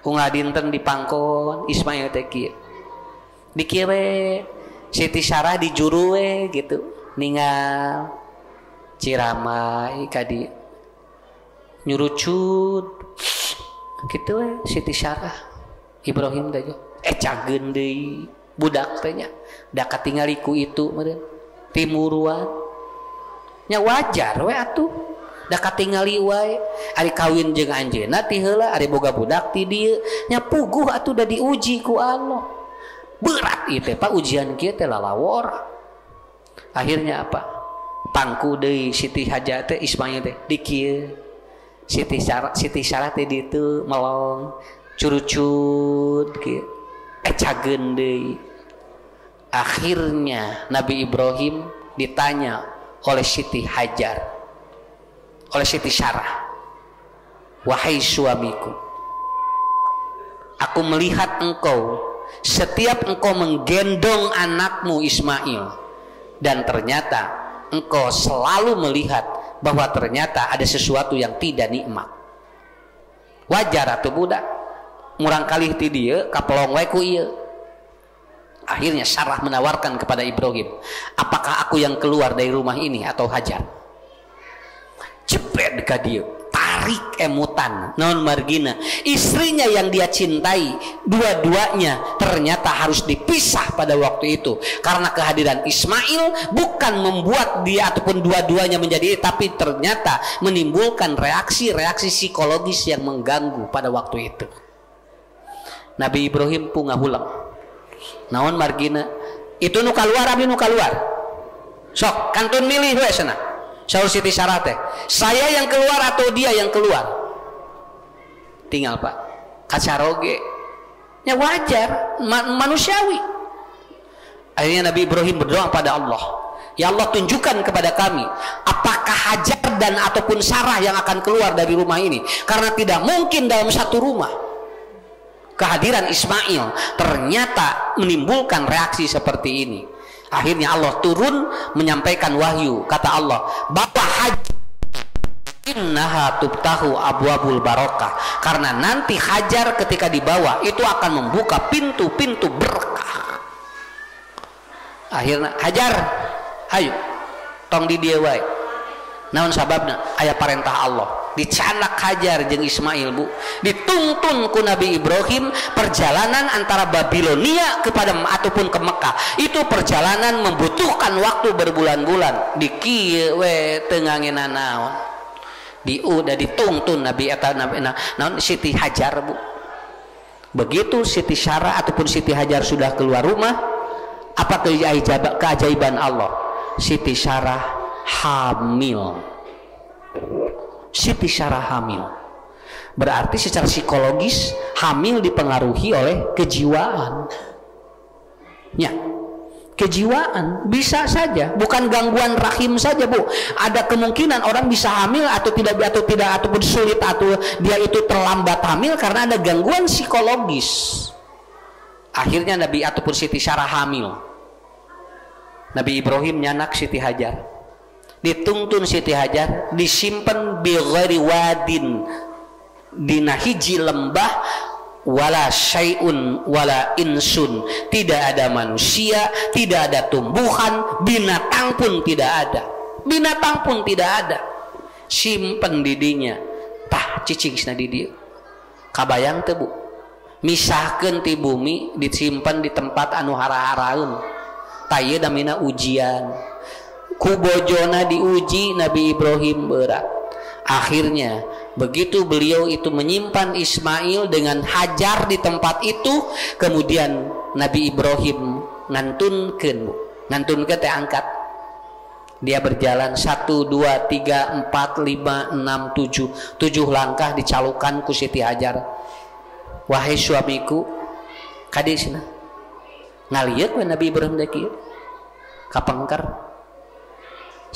Unga dinten dipangkon Ismail teh kieu. Di kieu we Siti Sarah di juru we gitu. Ningal Ciramai kadi nyurucut gitu we Siti Sarah. Ibrahim teh cageun deui budak teh nya da katingali ku itu meureun timuruan nya wajar we atuh da katingali wae ari kawin jeung anjeunna ti heula ari boga budak ti dieu nya puguh atuh da diuji ku Allah berat ieu teh Pak ujian kieu teh lalawor akhirnya apa pangku deui Siti Hajar teh Ismail teh di kieu Siti Sarah teh ditu melong curucut kieu cageun deui akhirnya Nabi Ibrahim ditanya oleh Siti Hajar oleh Siti Sarah wahai suamiku aku melihat engkau setiap engkau menggendong anakmu Ismail dan ternyata engkau selalu melihat bahwa ternyata ada sesuatu yang tidak nikmat wajar atuh budak murang kalih ti dieu kapelong wae ku ieu akhirnya Sarah menawarkan kepada Ibrahim apakah aku yang keluar dari rumah ini atau Hajar jepret ka dieu tarik emutan naon margina istrinya yang dia cintai dua-duanya ternyata harus dipisah pada waktu itu karena kehadiran Ismail bukan membuat dia ataupun dua-duanya menjadi tapi ternyata menimbulkan reaksi-reaksi psikologis yang mengganggu pada waktu itu. Nabi Ibrahim pun ngahulang naon margina itu nu kaluar abdi nu kaluar sok kantun milih we cenah saur Siti Sarah teh saya yang keluar atau dia yang keluar tinggal Pak kacaroge nya wajar manusiawi akhirnya Nabi Ibrahim berdoa pada Allah ya Allah tunjukkan kepada kami apakah Hajar dan ataupun Sarah yang akan keluar dari rumah ini karena tidak mungkin dalam satu rumah kehadiran Ismail ternyata menimbulkan reaksi seperti ini. Akhirnya Allah turun menyampaikan wahyu kata Allah bahwa Hajar innaha tubtahu abwabul barokah karena nanti Hajar ketika dibawa itu akan membuka pintu-pintu berkah. Akhirnya Hajar ayo tong di dieu wae naon sababna aya parentah Allah dicanak Hajar jeung Ismail bu dituntun ku Nabi Ibrahim perjalanan antara Babilonia kepada ataupun ke Mekah itu perjalanan membutuhkan waktu berbulan-bulan di kieu we teu ngangena naon udah dituntun Nabi eta naon Siti Hajar bu begitu Siti Sarah ataupun Siti Hajar sudah keluar rumah apa keajaiban Allah Siti Sarah hamil Siti Sarah hamil berarti secara psikologis hamil dipengaruhi oleh kejiwaan ya kejiwaan bisa saja bukan gangguan rahim saja bu ada kemungkinan orang bisa hamil atau tidak ataupun sulit atau dia itu terlambat hamil karena ada gangguan psikologis akhirnya Nabi ataupun Siti Sarah hamil Nabi Ibrahim nyanak Siti Hajar dituntun Siti Hajar disimpan bi ghairi wadin dina hiji lembah wala syai'un wala insun tidak ada manusia tidak ada tumbuhan binatang pun tidak ada simpen di dinya tah cicing di dieu kabayang teu bu misahkeun ti bumi disimpan di tempat anu hara-haraeun tah ieu namina ujian kubojona diuji Nabi Ibrahim berat akhirnya begitu beliau itu menyimpan Ismail dengan Hajar di tempat itu kemudian Nabi Ibrahim ngantunkeun teh angkat dia berjalan 1, 2, 3, 4, 5, 6, 7 langkah dicalukan ku Siti Hajar wahai suamiku kadisna ngalieu we Nabi Ibrahim teh kieu kapengker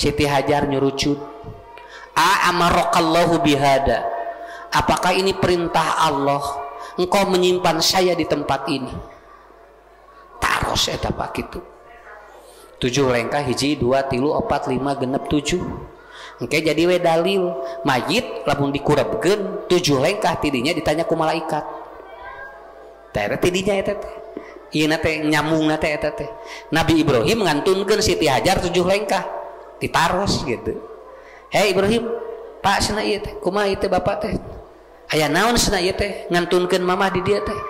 Siti Hajar nyurucut amarakallahu bihada apakah ini perintah Allah engkau menyimpan saya di tempat ini taros eta pak kitu 7 lengkah 1, 2, 3, 4, 5, 6, 7 engke jadi we dalil mayit lamun dikurebkeun 7 lengkah tidinya ditanya ku malaikat teh tidinya eta teh ieu teh nyambungna teh eta teh Nabi Ibrahim ngantunkeun Siti Hajar 7 lengkah ditaros gitu hei Ibrahim pak cenah ieu teh kumaha ieu teh bapak teh aya naon cenah ieu teh ngantunkeun mamah di dieu teh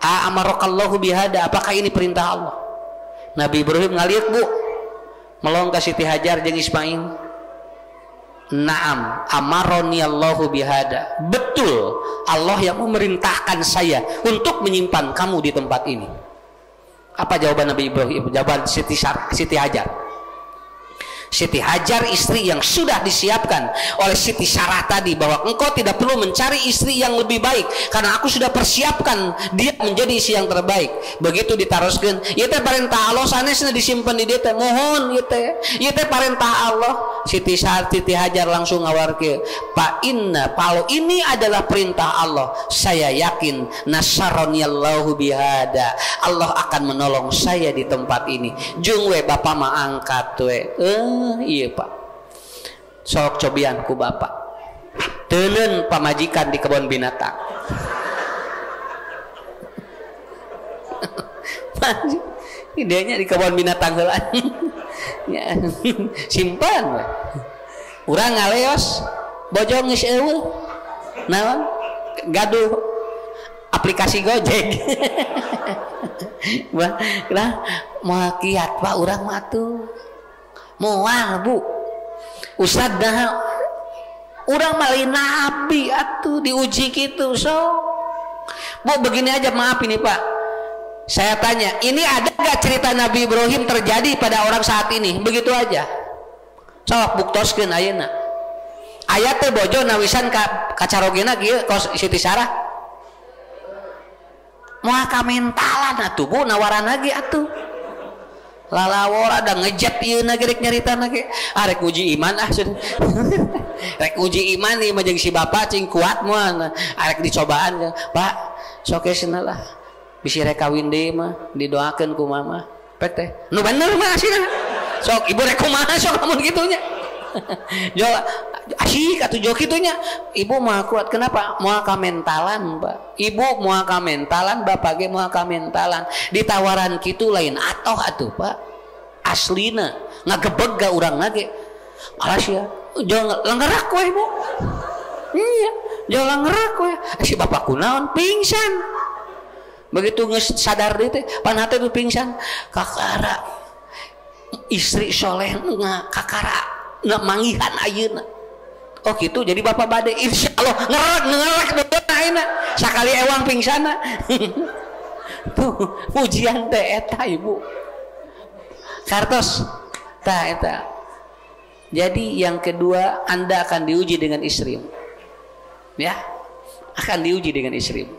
Amarakallahu bihada, apakah ini perintah Allah? Nabi Ibrahim ngaliuk bu, melong ka Siti Hajar jeung Ismail. Naam, amaroni Allahu bihada. Betul, Allah yang memerintahkan saya untuk menyimpan kamu di tempat ini. Apa jawaban Nabi Ibrahim? Jawaban Siti Hajar. Siti Hajar, istri yang sudah disiapkan oleh Siti Sarah tadi, bahwa engkau tidak perlu mencari istri yang lebih baik karena aku sudah persiapkan dia menjadi istri yang terbaik. Begitu ditaroskeun, ieu teh perintah Allah, sanesna disimpan di dieu teh, mohon ieu teh perintah Allah. Siti Hajar langsung ngawarkeun, "Fa inna, kalau ini adalah perintah Allah, saya yakin nasaroniallahu bihada, Allah akan menolong saya di tempat ini." Jeung we bapak mah angkat we. Iya pak, sok cobian ku bapak teuleun pamajikan di kebun binatang. Idenya di kebun binatang heula. Ya, simpan we. Urang ngaleos bojong geus eueuh. Naon? Gaduh aplikasi Gojek. Wah, moal kiat pak urang mah tuh. Moal bu, Ustad dah urang malin nabi atuh diuji gitu. So bu, begini aja, maaf ini pak, saya tanya, ini ada gak cerita Nabi Ibrahim terjadi pada orang saat ini? Begitu aja. Sok buktoskeun ayeuna. Aya teh bojo nawisan ka carogena kieu ka Siti Sarah. Moal kamentalan atuh bu, nawaran lagi atuh. Lalawora da ngejat ieu na gerek nyarita na ge. Rek uji iman rek uji iman ieu mah jeung si bapa cing kuat moal. Rek dicobaan, Pak, sok esna lah. Bisi rek kawin deui mah didoakeun ku mama. Pek teh. Nu bener mah asina. Sok ibu rek kumaha sok lamun kitu nya. Jo asik atuh jo kitu nya. Ibu mah kuat, kenapa? Moal kamentalan, Pak. Ibu moal kamentalan, bapak ge moal kamentalan. Ditawaran kitu lain atoh atuh, Pak. Aslina ngagebeg ga urang ge. Alas ya. Jo langgerak we, Bu. Iya, jo langgerak we. Si bapak kunaon pingsan. Begitu geus sadar deui teh, panah teh pingsan. Kakara istri soleh kakara na mangihan ayeuna. Oh gitu, jadi bapak bade insyaallah ngerak ayeuna sakali ewang pingsana. Tuh pujian teh eta ibu kartos tah eta. Jadi yang kedua, Anda akan diuji dengan istrimu, ya, akan diuji dengan istrimu.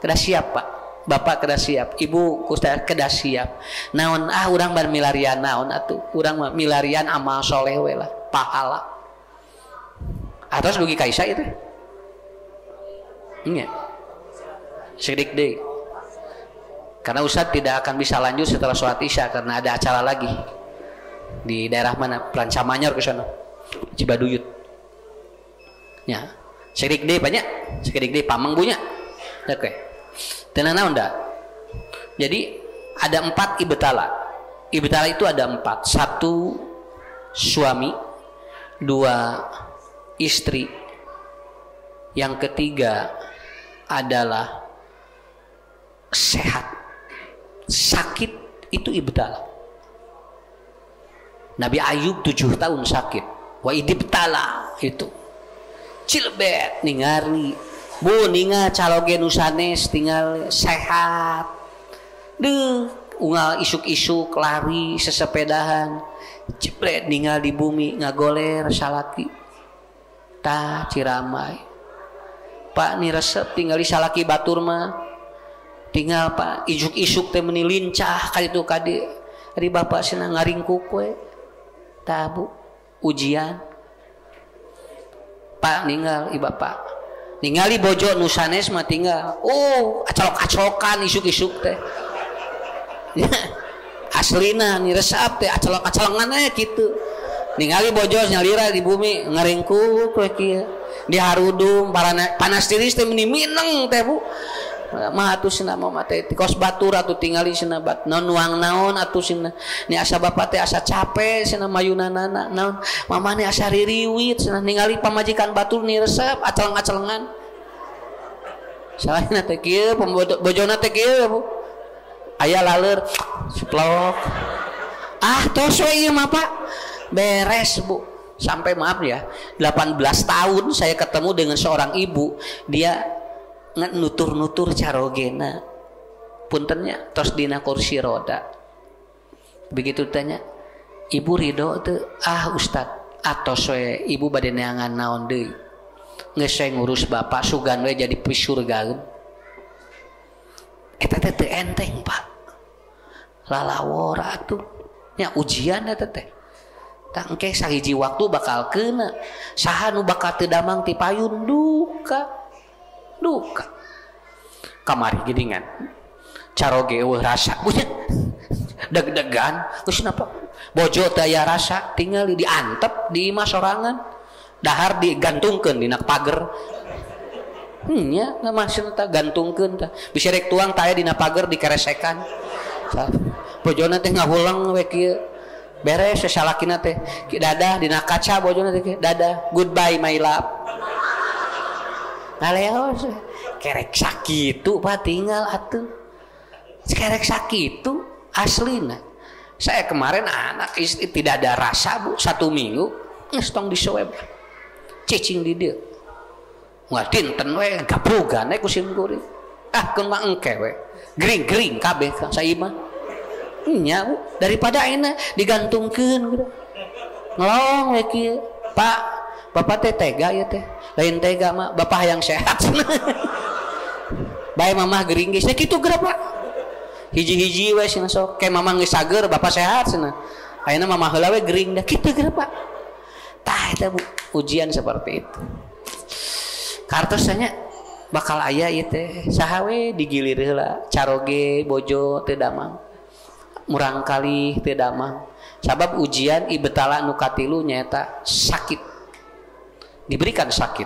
Kedah siap pak, bapak kedah siap, ibu kedah siap. Naon urang bar milarian naon atuh, urang mah milarian amal soleh we lah, pahala. Atas dugi kaisa itu. Iya. Sidik deui. Karena Ustadz tidak akan bisa lanjut setelah sholat Isya karena ada acara lagi di daerah mana, Plancamanyor ke sana, Cibaduyut. Ya, sidik deui banyak, sidik deui pamang punya. Oke. Tenan naon da? Jadi ada 4 ibtala. Ibtala itu ada 4. 1 suami, 2 istri, yang ketiga adalah sehat. Sakit itu ibtala. Nabi Ayub 7 tahun sakit. Wa idibtala itu cilbet ningali bu ningal caloge nu sanes tinggal sehat deuh unggal isuk-isuk lari sesepedahan jebret ningal di bumi ngagoler salaki tah ciramai. Pak ni resep tinggal di salaki batur mah tinggal pak isuk-isuk teh meuni lincah kaditu kade ari bapak cenah ngaringkuk we tah bu ujian pak ninggal i bapak ningali bojo nu sanes mah tinggal acolok-acolokan isuk-isuk teh aslina ni resep teh acolok-acolongan aya kitu ningali bojo nyalira di bumi ngaringkuk we kieu di harudung panas tiris teh meuni mineng teh bu mah atuh cenah mah teh kos batur atuh tingali cenah bat nuang naon atuh cenah ni asa bapak teh asa capek cenah mayunanana naon mamah ni asa ririwit cenah ningali pamajikan batur ni resep aceleng-acelengan salahna teh kieu bojona teh kieu Bu aya laleur ceplok tos we ieu mah Pak beres Bu. Sampai maaf ya 18 tahun saya ketemu dengan seorang ibu, dia nutur-nutur carogena puntennya tos dina kursi roda. Begitu tanya ibu ridho tuh Ustad atos we ibu bade neangan naon deui geus saya ngurus bapak sugan we jadi pisurgaeun eta teh teu enteng Pak lalawora atuh nya ujian eta teh tak engke sahiji waktu bakal kena saha nu bakal teu damang ti payun duka kamari geuningan caroge eueuh rasa punya deg-degan geus napa bojo teh aya rasa tinggal diantep di imah sorangan dahar digantungkeun dina pager nya maksudna teh gantungkeun teh bisa rek tuang teh dina pager dikeresekan bojona teh ngahulang we kieu beres sasalakina teh dadah dina kaca bojona teh dadah goodbye my love ngaleos kerek sakitu Pak tinggal atuh kerek sakitu aslina saya kemarin anak istri tidak ada rasa Bu 1 minggu geus tong disweb cicing di dieu moal dinten we gabrugan we ku sim kuring keun mah engke we gering-gering kabeh saimah nya Bu daripada ayeuna digantungkeun gitu ngelong we kieu Pak bapak teh tega ya teh lain tega mah bapak yang sehat bae mamah gering geus kitu geura Pak hiji-hiji we cenah sok ke mamah geus sager bapak sehat cenah ayeuna mamah heula we gering da kitu geura Pak tah eta Bu ujian seperti itu kartosnya bakal aya ieu teh saha we digilir heula caroge bojo teu damang murang kali teu damang sabab ujian ibtala nu katilu nyaeta sakit diberikan sakit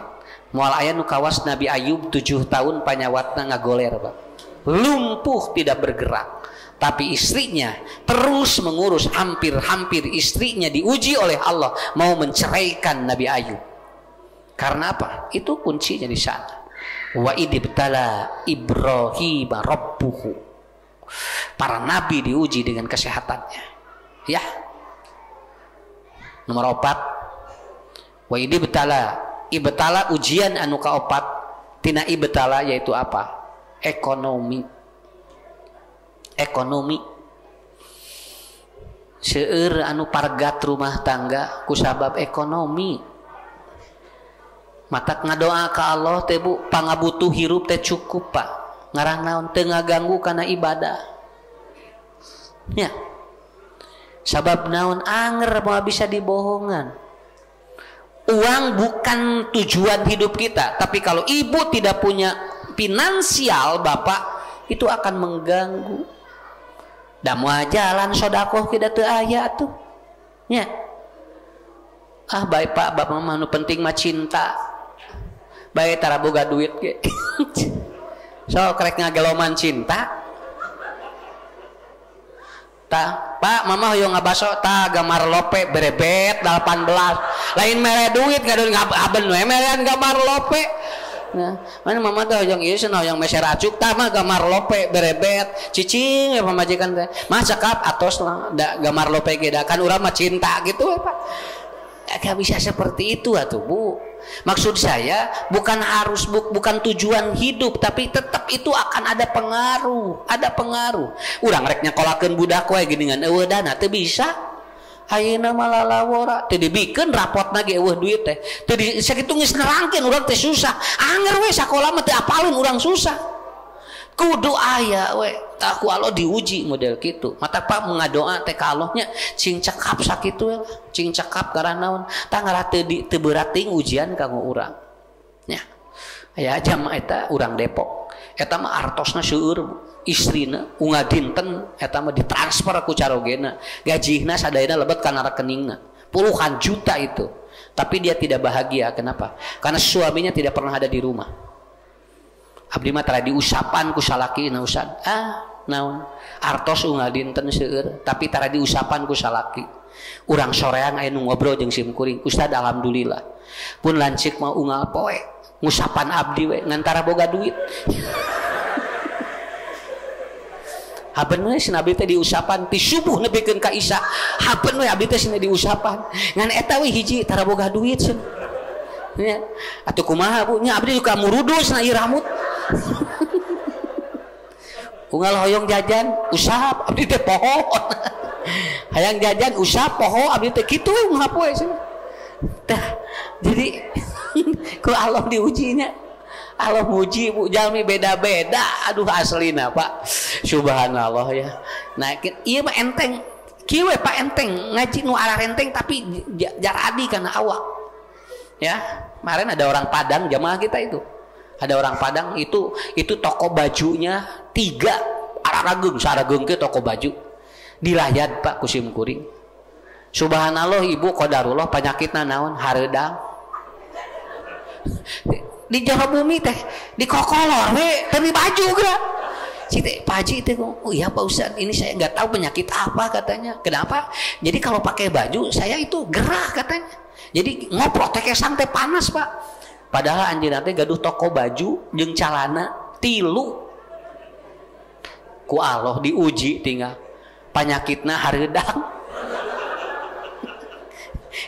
moal aya nu kawas Nabi Ayub 7 tahun panyawatna ngagoler Pak lumpuh tidak bergerak tapi istrinya terus mengurus hampir-hampir istrinya diuji oleh Allah mau menceraikan Nabi Ayub karena apa itu kuncinya di sana wa idibtala Ibrahim rabbuhu para nabi diuji dengan kesehatannya ya nomor 4 wa ibtala ujian anu kaopat tina ibtala yaitu apa ekonomi seueur anu pargat rumah tangga kusabab ekonomi matak ngadoa ka Allah teh Bu pangabutuh hirup teh cukup Pak ngarang naon teu ngaganggu kana ibadah nya sabab naon anger mau bisa dibohongan uang bukan tujuan hidup kita tapi kalau ibu tidak punya finansial bapak itu akan mengganggu da moal jalan sedekah kita teu aya tuh nya bae Pak bapak mah nu penting mah cinta bae tara boga duit ge so krek ngageloman cinta tah Pak mama hoyong ngabaso tah gambar lope berebet 18 lain mere duit ngadeun ngaben we merean gambar lope nah mana mama teh hoyong ieu cenah hoyong meser acuk tah mah gambar lope berebet cicing ya pamajikan teh mah cakap atos lah da gambar lope ge da kan urang mah cinta gitu we Pak gak bisa seperti itu atuh Bu maksud saya bukan harus bukan tujuan hidup tapi tetap itu akan ada pengaruh urang rek nyakolakeun budak we geuningan eueuh dana teu bisa ayeuna mah lalawora teu dibikeun rapotna ge eueuh duit teh teu sakitu geus nerangkeun urang teh susah anger we sakola mah teu apalin urang susah kudu aya we tah ku Allah diuji model kitu mata Pak mengadoa teh ka Allah nya cing cekap sakitu we cing cekap karana naon tah ngalah teu berat ting ujian kanggo urang nya aya jamaah eta urang Depok eta mah artosna seueur istrina unga dinten eta mah ditransfer ku carogena gajihna sadayana lebet kana rekeningna puluhan juta itu tapi dia tidak bahagia kenapa karena suaminya tidak pernah ada di rumah abdi mah tara diusapan ku salaki na Ustad naon artos unggal dinten seueur tapi tara diusapan ku salaki urang sorean aya nu ngobrol jeung sim kuring Ustad alhamdulillah pun lancik mah unggal poe ngusapan abdi we ngantara boga duit. Haben we si Nabi teh diusapan ti subuh nepikeun ka Isya. Haben we abdi teh cenah diusapan. Ngan eta we hiji tara boga duit cenah. Ya. Atuh kumaha Bu? Nya abdi juga murudus na ieu rambut. Unggal hoyong jajan, usap abdi teh poho. Hayang jajan usap poho abdi teh kitu we ngapoe cenah. Tah. Jadi ku Allah diujinya. Allah muji Bu jalmi beda-beda. Aduh aslina Pak. Subhanallah ya. Nah, ieu mah enteng. Kieu we Pak enteng, ngaji nu arah enteng tapi jaradi kana awak. Ya, kemarin ada orang Padang jamaah kita itu. Ada orang Padang itu toko bajunya 3 ararageung sarageung ke toko baju. Dilayad Pak kusim kuring. Subhanallah Ibu qadarullah penyakitna naon? Hareudang. Di Jawa bumi teh di kokolor we teu baju geura. Si teh Pak Haji teh, oh iya Pak Ustaz, ini saya nggak tahu penyakit apa katanya. Kenapa? Jadi kalau pakai baju saya itu gerah katanya. Jadi ngoprok teh kesang teh panas Pak. Padahal anjeunna teh gaduh toko baju jeung calana 3. Ku Allah diuji tinggal penyakitna hareudang.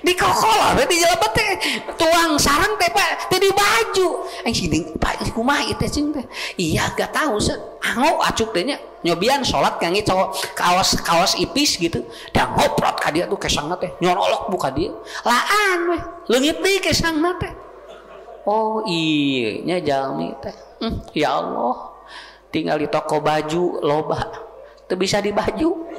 Di kokolor di jalan teh tuang sarang teh Pak teh di baju sini Pak kumaha ieu teh cing teh iya gak tahu anggo acuk teh nya nyobian salat kangi cowok kaos ipis gitu da ngoprot ka dia tuh kesangna teh nyorolok buka dia laan we leungit deui kesangna teh oh iya nya jalmi teh ya Allah tinggal di toko baju loba teu bisa di baju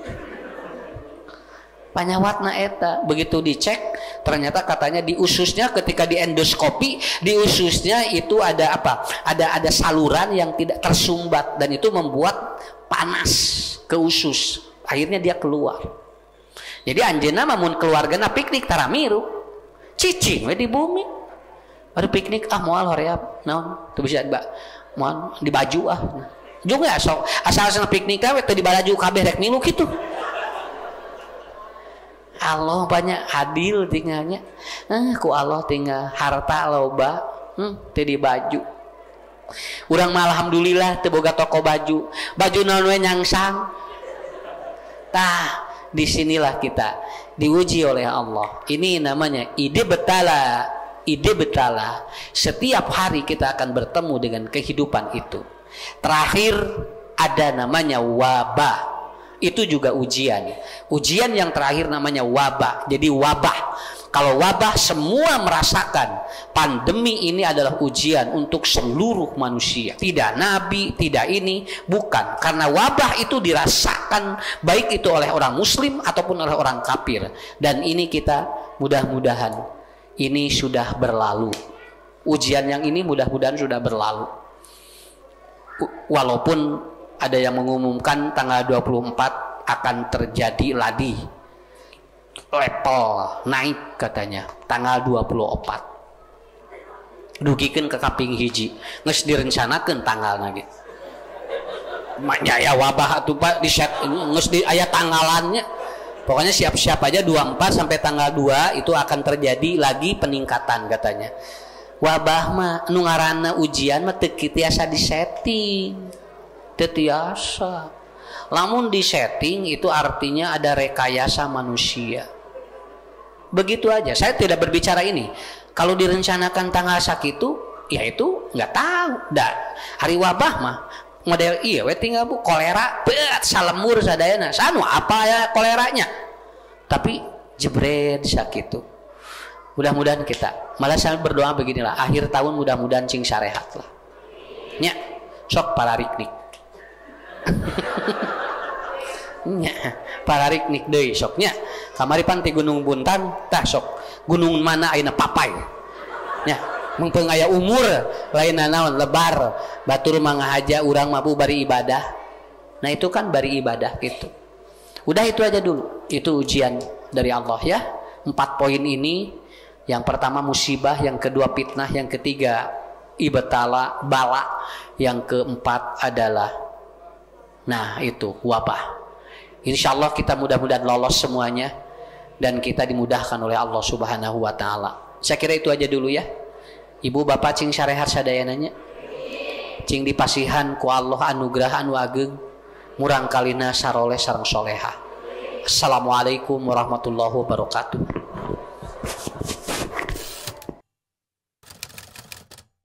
panyawatna eta begitu dicek ternyata katanya di ususnya ketika di endoskopi di ususnya itu ada apa ada saluran yang tidak tersumbat dan itu membuat panas ke usus akhirnya dia keluar jadi anjeunna mun keluargana piknik tara miru cicing we di bumi baru piknik moal horeap naon teu bisa Mbak moal di baju juga sok asal piknik we teu di baju kabeh rek milu kitu. Allah banyak adil tinggalnya ku Allah tinggal harta loba teu di baju urang mah alhamdulillah teu boga toko baju naon we nyangsang tah disinilah kita diuji oleh Allah ini namanya ide betala setiap hari kita akan bertemu dengan kehidupan itu terakhir ada namanya wabah itu juga ujian yang terakhir namanya wabah jadi wabah kalau wabah semua merasakan pandemi ini adalah ujian untuk seluruh manusia tidak nabi tidak ini bukan karena wabah itu dirasakan baik itu oleh orang muslim ataupun oleh orang kafir dan ini kita mudah-mudahan ini sudah berlalu ujian yang ini mudah-mudahan sudah berlalu walaupun ada yang mengumumkan tanggal 24 akan terjadi lagi level naik katanya tanggal 24 dugikeun ke kaping hiji geus direncanakeun tanggal lagi maknya ya wabah atuh Pak di set geus di aya tanggalannya pokoknya siap-siap aja 24 sampai tanggal 2 itu akan terjadi lagi peningkatan katanya wabah mah nu ngaranna ujian mah teu kitu asa disetting tiasa lamun di setting itu artinya ada rekayasa manusia begitu aja saya tidak berbicara ini kalau direncanakan tanggal sakitu ya itu nggak tahu dah hari wabah mah model iya we tinggal Bu kolera beut salemur sadayana sanu apa ya koleranya tapi jebret sakitu mudah-mudahan kita malah saya berdoa beginilah akhir tahun mudah-mudahan cing sarehat lah nya sok palariknik nya pararik deui soknya kamari panti Gunung Buntan tah sok gunung mana ayeuna papai nya mengpeung aya umur lain naon lebar batur mangahaja urang mampu bari ibadah nah itu kan bari ibadah gitu udah itu aja dulu itu ujian dari Allah ya 4 poin ini yang pertama musibah yang kedua fitnah yang ketiga ibtala bala yang keempat adalah nah itu wabah. Insya Allah kita mudah-mudahan lolos semuanya dan kita dimudahkan oleh Allah Subhanahu wa Ta'ala. Saya kira itu aja dulu ya. Ibu bapak cing sarehat sadayananya, cing dipasihan ku Allah anugerah anu ageng, murang kalina saroleh sareng soleha. Assalamualaikum warahmatullahi wabarakatuh.